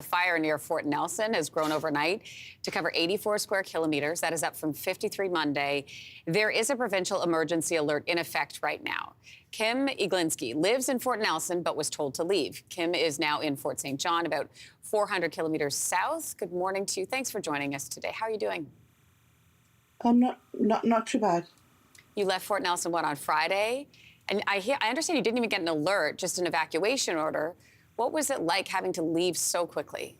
The fire near Fort Nelson has grown overnight to cover 84 square kilometers. That is up from 53 Monday. There is a provincial emergency alert in effect right now. Kim Eglinski lives in Fort Nelson but was told to leave. Kim is now in Fort St. John, about 400 kilometers south. Good morning to you. Thanks for joining us today. How are you doing? Not too bad. You left Fort Nelson, what, on Friday? And I understand you didn't even get an alert, just an evacuation order. What was it like having to leave so quickly?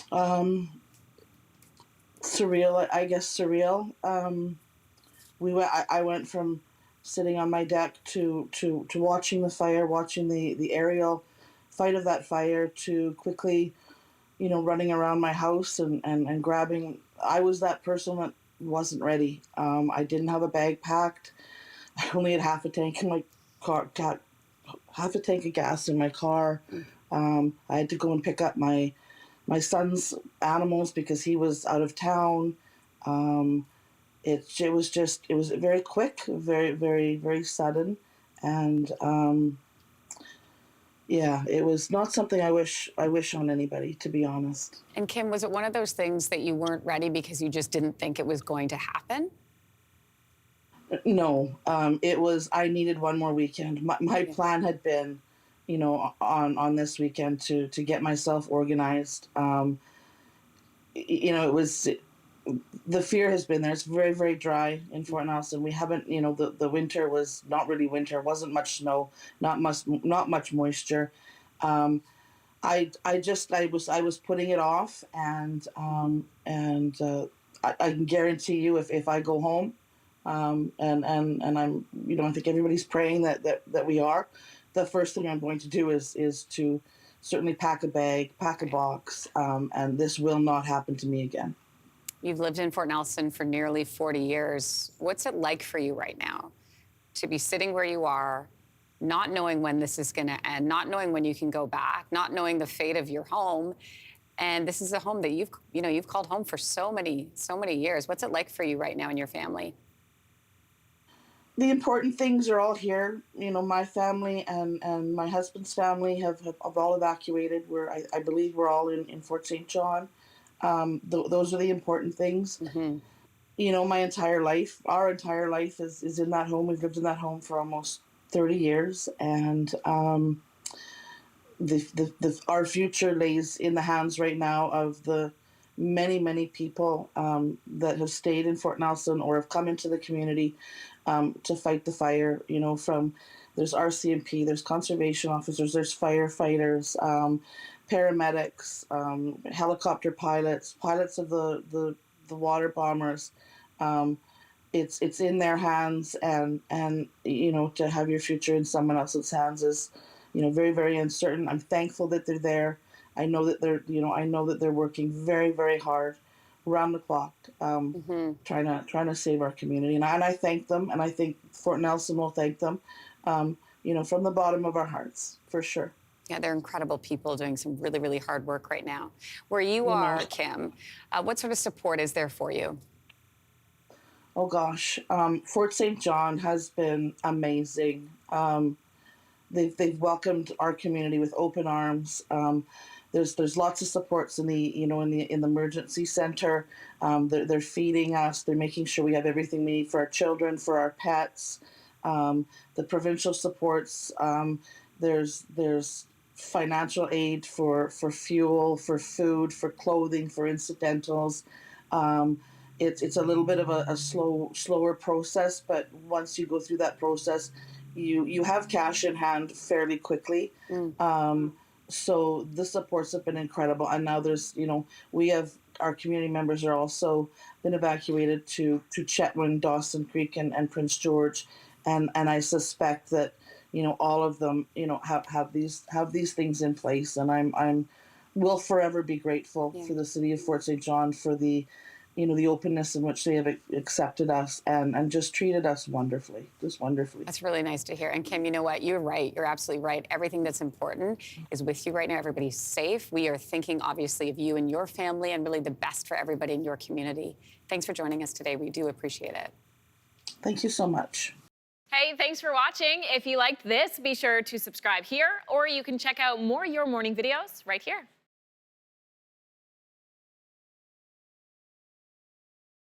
Surreal, I guess surreal. I went from sitting on my deck to watching the fire, watching the aerial fight of that fire, to quickly, running around my house and grabbing. I was that person that wasn't ready. I didn't have a bag packed. I only had half a tank in my car, half a tank of gas in my car. I had to go and pick up my son's animals because he was out of town. It was very quick, very, very, very sudden, and yeah, it was not something I wish on anybody, to be honest. And Kim, was it one of those things that you weren't ready because you just didn't think it was going to happen? No, it was, I needed one more weekend. My plan had been, on this weekend to get myself organized. It was, the fear has been there. It's very, very dry in Fort Nelson. We haven't, the winter was not really winter. Wasn't much snow, not much moisture. I was putting it off, and I can guarantee you, if I go home, and I'm, I think everybody's praying that we are. The first thing I'm going to do is to certainly pack a bag, pack a box, and this will not happen to me again. You've lived in Fort Nelson for nearly 40 years. What's it like for you right now to be sitting where you are, not knowing when this is going to end, not knowing when you can go back, not knowing the fate of your home? And this is a home that you've called home for so many years. What's it like for you right now and your family? The important things are all here. My family and my husband's family have all evacuated. I believe we're all in Fort St. John. Those are the important things. Mm-hmm. My entire life, our entire life is in that home. We've lived in that home for almost 30 years. And our future lays in the hands right now of the many, many people that have stayed in Fort Nelson or have come into the community to fight the fire. There's RCMP, there's conservation officers, there's firefighters, paramedics, helicopter pilots of the water bombers. It's in their hands, and to have your future in someone else's hands is, very, very uncertain. I'm thankful that they're there. I know that they're working very, very hard, around the clock, trying to save our community. And I thank them, and I think Fort Nelson will thank them, from the bottom of our hearts, for sure. Yeah, they're incredible people doing some really, really hard work right now. Where you are, Kim, what sort of support is there for you? Oh gosh, Fort St. John has been amazing. They've welcomed our community with open arms. There's lots of supports in the emergency center. They're feeding us. They're making sure we have everything we need for our children, for our pets. The provincial supports. There's financial aid for fuel, for food, for clothing, for incidentals. It's a little bit of a slower process, but once you go through that process, you have cash in hand fairly quickly. So the supports have been incredible. And now there's, we have, our community members are also been evacuated to Chetwynd, Dawson Creek, and Prince George. And I suspect that, all of them, have these things in place. And I'm will forever be grateful for the city of Fort St. John for the openness in which they have accepted us and just treated us wonderfully, just wonderfully. That's really nice to hear. And Kim, you know what? You're right. You're absolutely right. Everything that's important is with you right now. Everybody's safe. We are thinking, obviously, of you and your family and really the best for everybody in your community. Thanks for joining us today. We do appreciate it. Thank you so much. Hey, thanks for watching. If you liked this, be sure to subscribe here, or you can check out more Your Morning videos right here.